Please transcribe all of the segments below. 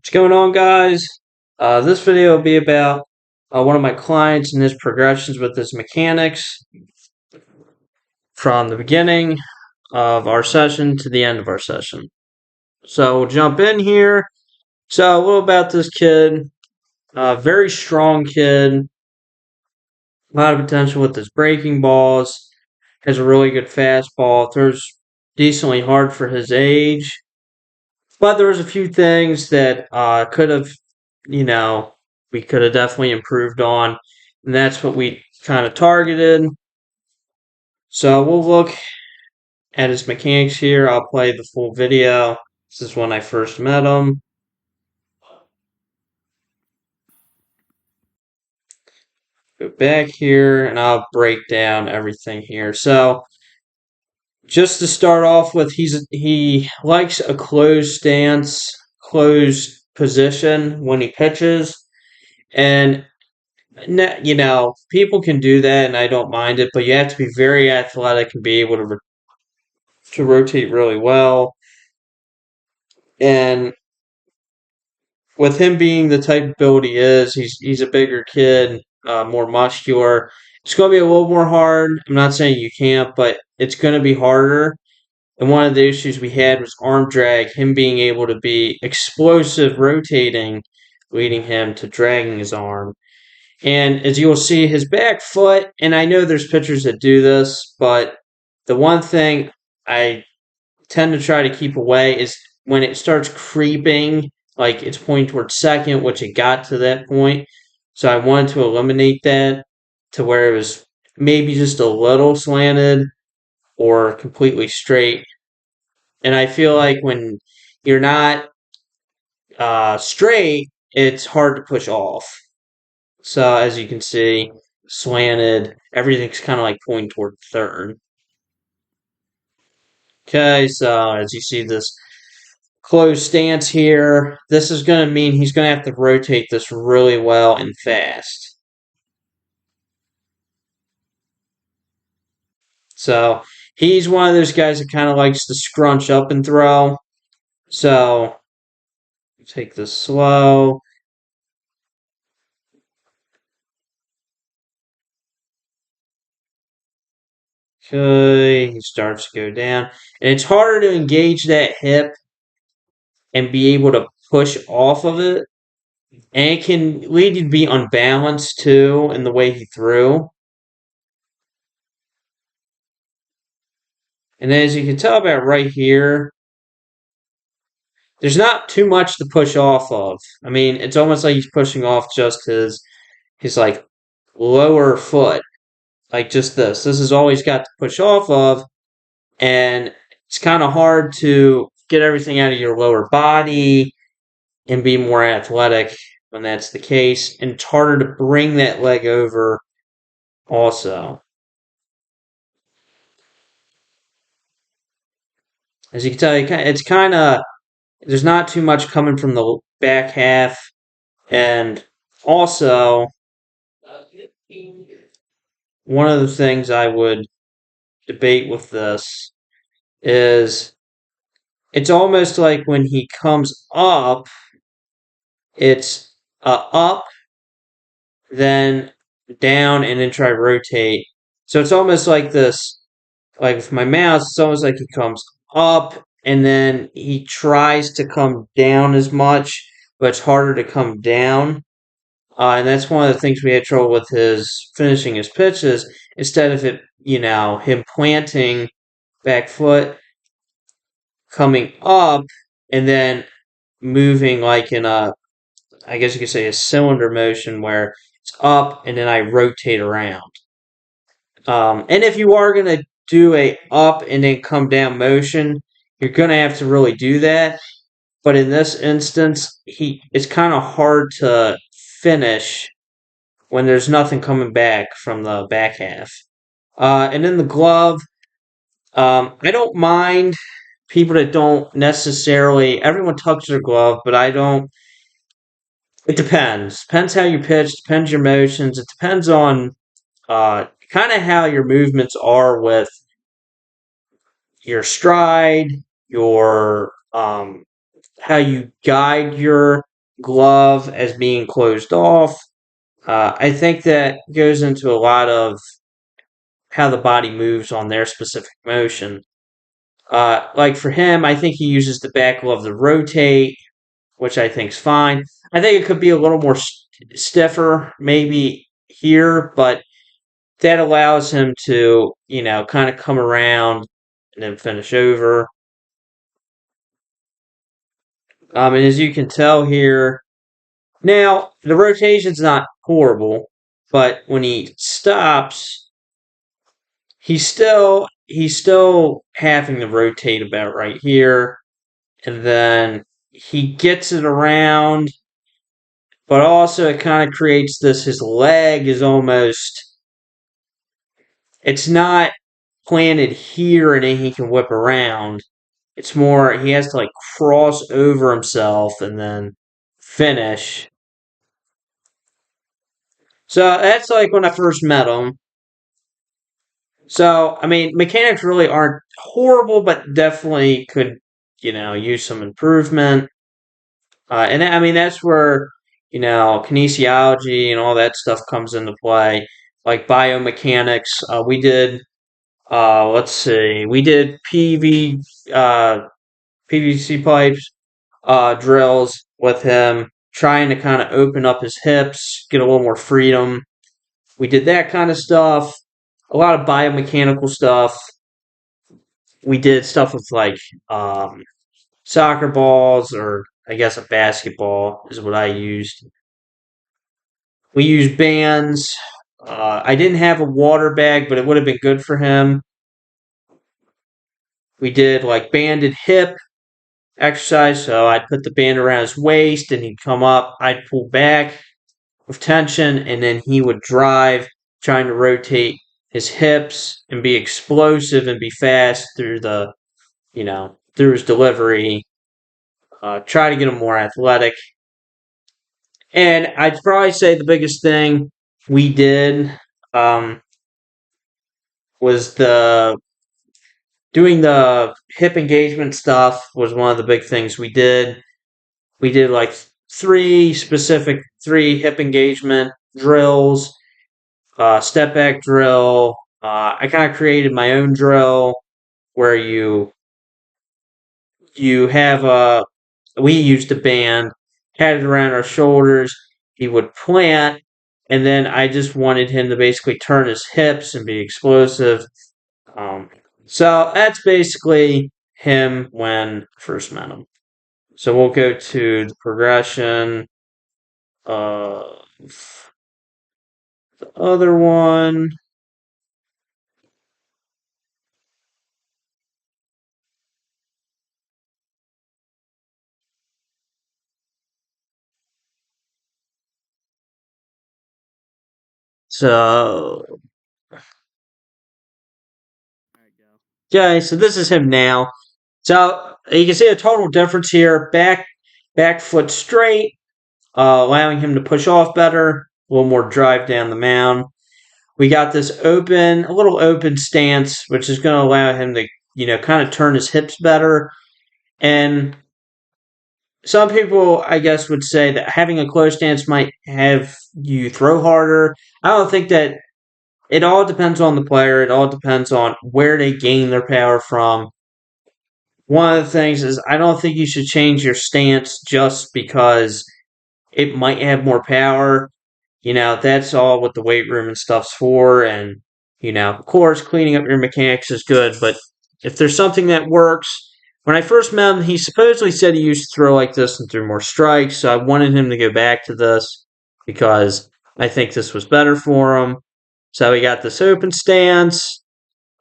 What's going on, guys? This video will be about one of my clients and his progressions with his mechanics from the beginning of our session to the end of our session. So we'll jump in here. So a little about this kid. Very strong kid. A lot of potential with his breaking balls. Has a really good fastball. Throws decently hard for his age. But there was a few things that could have, you know, we could have definitely improved on. And that's what we kind of targeted. So we'll look at his mechanics here. I'll play the full video. This is when I first met him. Go back here and I'll break down everything here. So just to start off with, he likes a closed stance, closed position when he pitches. And people can do that, and I don't mind it, but you have to be very athletic and be able to rotate really well. And with him being the type of build he is, he's a bigger kid, more muscular. It's going to be a little more hard. I'm not saying you can't, but it's going to be harder. And one of the issues we had was arm drag, him being able to be explosive rotating, leading him to dragging his arm. And as you'll see, his back foot, and I know there's pitchers that do this, but the one thing I tend to try to keep away is when it starts creeping, like it's pointing towards second, which it got to that point. So I wanted to eliminate that to where it was maybe just a little slanted or completely straight. And I feel like when you're not straight, it's hard to push off. So as you can see, slanted, everything's kind of like pointing toward third. Okay, so as you see this closed stance here, this is going to mean he's going to have to rotate this really well and fast. So he's one of those guys that kind of likes to scrunch up and throw. So take this slow. Okay, he starts to go down. And it's harder to engage that hip and be able to push off of it. And it can lead you to be unbalanced too in the way he threw. And as you can tell about right here, there's not too much to push off of. I mean, it's almost like he's pushing off just his like lower foot. Like just this. This is all he's got to push off of. And it's kind of hard to get everything out of your lower body and be more athletic when that's the case. And it's harder to bring that leg over also. As you can tell, it's kind of, there's not too much coming from the back half. And also, one of the things I would debate with this is it's almost like when he comes up, it's up, then down, and then try rotate. So it's almost like this, like with my mouse, it's almost like he comes up and then he tries to come down as much, but it's harder to come down. And that's one of the things we had trouble with his finishing his pitches. Instead of it, him planting back foot, coming up, and then moving like in a, I guess you could say a cylinder motion where it's up and then I rotate around. And if you are going to do a up and then come down motion, you're going to have to really do that. But in this instance, it's kind of hard to finish when there's nothing coming back from the back half. And then the glove, I don't mind people that don't necessarily, everyone tucks their glove, but I don't. It depends. Depends how you pitch, depends your motions, it depends on kind of how your movements are with your stride, your how you guide your glove as being closed off. I think that goes into a lot of how the body moves on their specific motion. Like for him, I think he uses the back glove to rotate, which I think is fine. I think it could be a little more stiffer, maybe here, but that allows him to, kind of come around and then finish over. And as you can tell here, now the rotation's not horrible, but when he stops, he's still having to rotate about right here, and then he gets it around, but also it kind of creates this. His leg is almost, it's not planted here, and then he can whip around. It's more he has to like cross over himself and then finish. So that's like when I first met him. So I mean, mechanics really aren't horrible, but definitely could use some improvement. And I mean that's where kinesiology and all that stuff comes into play, like biomechanics. We did let's see, we did PVC pipes drills with him, trying to kind of open up his hips, get a little more freedom. We did that kind of stuff, a lot of biomechanical stuff. We did stuff with like soccer balls, or I guess a basketball is what I used. We used bands. I didn't have a water bag, but it would have been good for him. We did like banded hip exercise, so I'd put the band around his waist and he'd come up, I'd pull back with tension, and then he would drive, trying to rotate his hips and be explosive and be fast through through his delivery. Try to get him more athletic. And I'd probably say the biggest thing we did um, was the doing the hip engagement stuff was one of the big things we did. We did like three hip engagement drills, step back drill. I kind of created my own drill where you have a we used a band, had it around our shoulders. He would plant, and then I just wanted him to basically turn his hips and be explosive. Um, so that's basically him when I first met him. So we'll go to the progression of the other one. So okay, so this is him now. So you can see a total difference here. Back foot straight, allowing him to push off better, a little more drive down the mound. We got this a little open stance, which is going to allow him to, kind of turn his hips better. And some people, I guess, would say that having a closed stance might have you throw harder. I don't think that. It all depends on the player. It all depends on where they gain their power from. One of the things is I don't think you should change your stance just because it might have more power. That's all what the weight room and stuff's for. And, of course, cleaning up your mechanics is good. But if there's something that works, when I first met him, he supposedly said he used to throw like this and threw more strikes. So I wanted him to go back to this because I think this was better for him. So we got this open stance,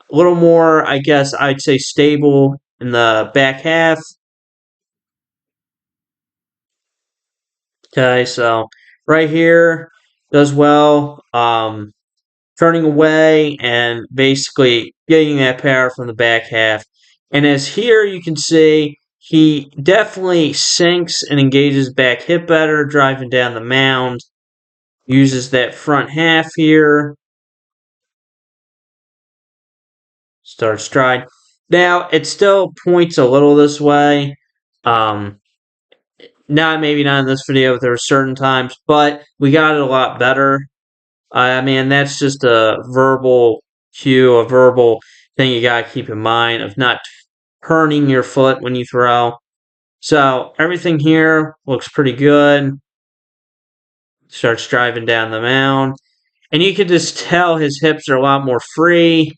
a little more, I guess I'd say stable in the back half. Okay, so right here does well. Turning away and basically getting that power from the back half. And as here you can see, he definitely sinks and engages back hip better, driving down the mound. Uses that front half here. Start stride. Now, it still points a little this way. Um, maybe not in this video. There are certain times, but we got it a lot better. I mean, that's just a verbal cue, a verbal thing you gotta keep in mind of not turning your foot when you throw. So everything here looks pretty good. Starts driving down the mound. And you can just tell his hips are a lot more free.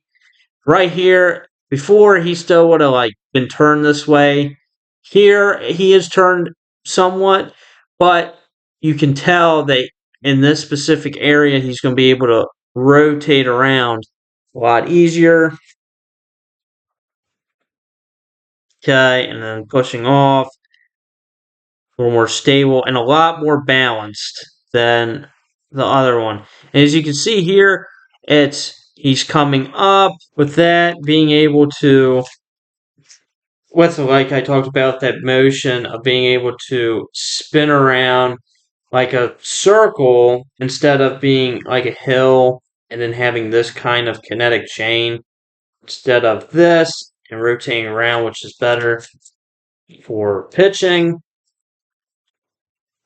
Right here, before he still would have like been turned this way. Here he is turned somewhat, but you can tell that in this specific area he's going to be able to rotate around a lot easier. Okay, and then pushing off, a little more stable and a lot more balanced than the other one. And as you can see here, he's coming up with that, being able to, with like I talked about, that motion of being able to spin around like a circle instead of being like a hill and then having this kind of kinetic chain instead of this and rotating around, which is better for pitching.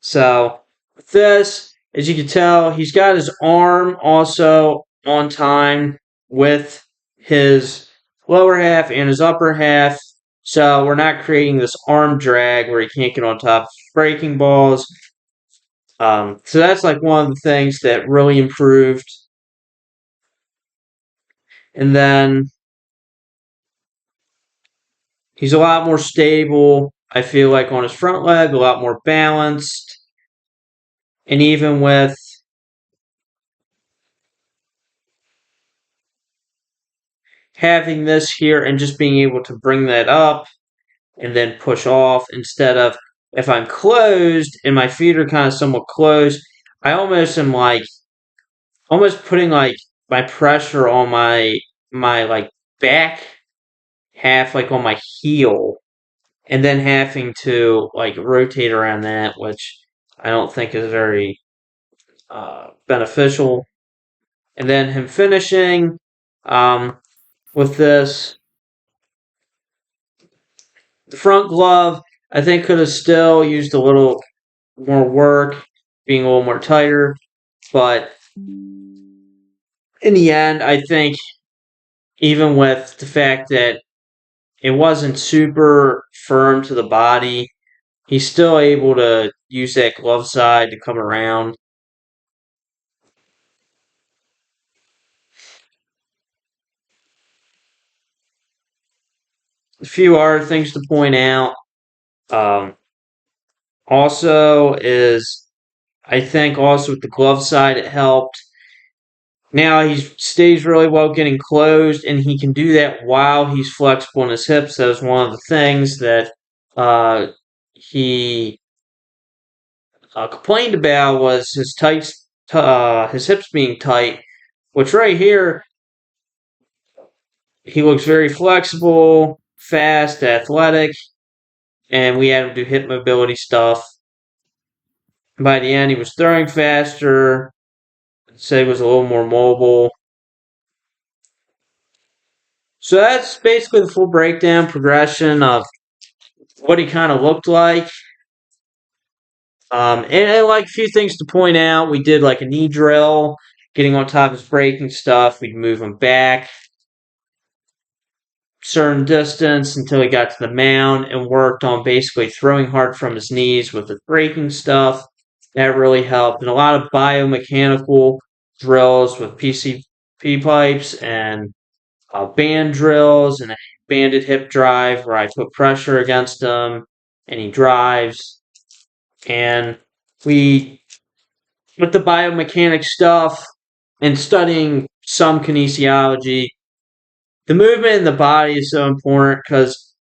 So with this, as you can tell, he's got his arm also on time with his lower half and his upper half. So we're not creating this arm drag where he can't get on top of breaking balls. So that's like one of the things that really improved. And then he's a lot more stable, I feel like, on his front leg, a lot more balanced. And even with having this here and just being able to bring that up and then push off instead of if I'm closed and my feet are kind of somewhat closed, I almost am like almost putting like my pressure on my like back half like on my heel and then having to like rotate around that, which I don't think is very beneficial. And then him finishing with this, the front glove, I think could have still used a little more work, being a little more tighter, but in the end, I think even with the fact that it wasn't super firm to the body, he's still able to use that glove side to come around. A few other things to point out. Um, also is I think also with the glove side it helped. Now he stays really well getting closed, and he can do that while he's flexible in his hips. That was one of the things that he complained about was his hips being tight. Which right here, he looks very flexible, fast, athletic, and we had him do hip mobility stuff. By the end, he was throwing faster. Say he was a little more mobile. So that's basically the full breakdown progression of what he kind of looked like. And like a few things to point out, we did like a knee drill, getting on top of his breaking stuff. We'd move him back certain distance until he got to the mound and worked on basically throwing hard from his knees with the breaking stuff. That really helped. And a lot of biomechanical drills with PCP pipes and band drills and a banded hip drive where I put pressure against him and he drives. And we, with the biomechanics stuff and studying some kinesiology, the movement in the body is so important because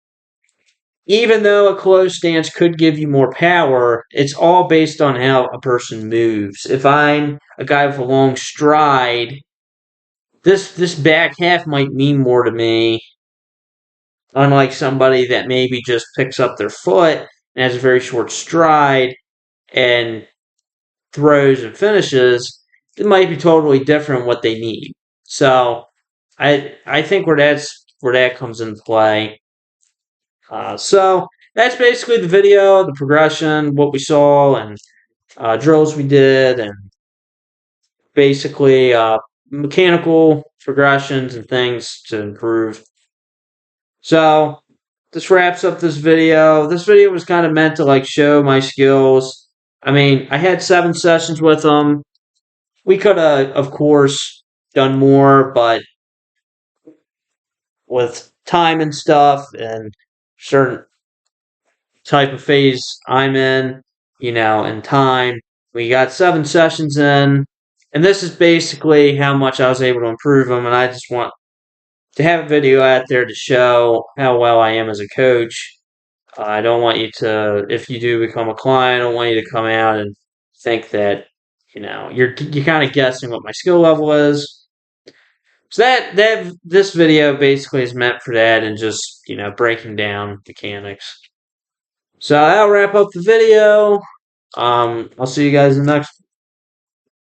even though a closed stance could give you more power, it's all based on how a person moves. If I'm a guy with a long stride, this back half might mean more to me, unlike somebody that maybe just picks up their foot and has a very short stride and throws and finishes. It might be totally different what they need. So I think where that comes into play. So that's basically the video, the progression, what we saw, and drills we did, and basically mechanical progressions and things to improve. So this wraps up this video. This video was kind of meant to like show my skills. I mean, I had 7 sessions with them. We could have, of course, done more, but with time and stuff and certain type of phase I'm in, and time, we got 7 sessions in, and this is basically how much I was able to improve them. And I just want to have a video out there to show how well I am as a coach. I don't want you to, if you do become a client, I don't want you to come out and think that you're kind of guessing what my skill level is. So that this video basically is meant for that, and just breaking down mechanics. So that'll wrap up the video. I'll see you guys in the next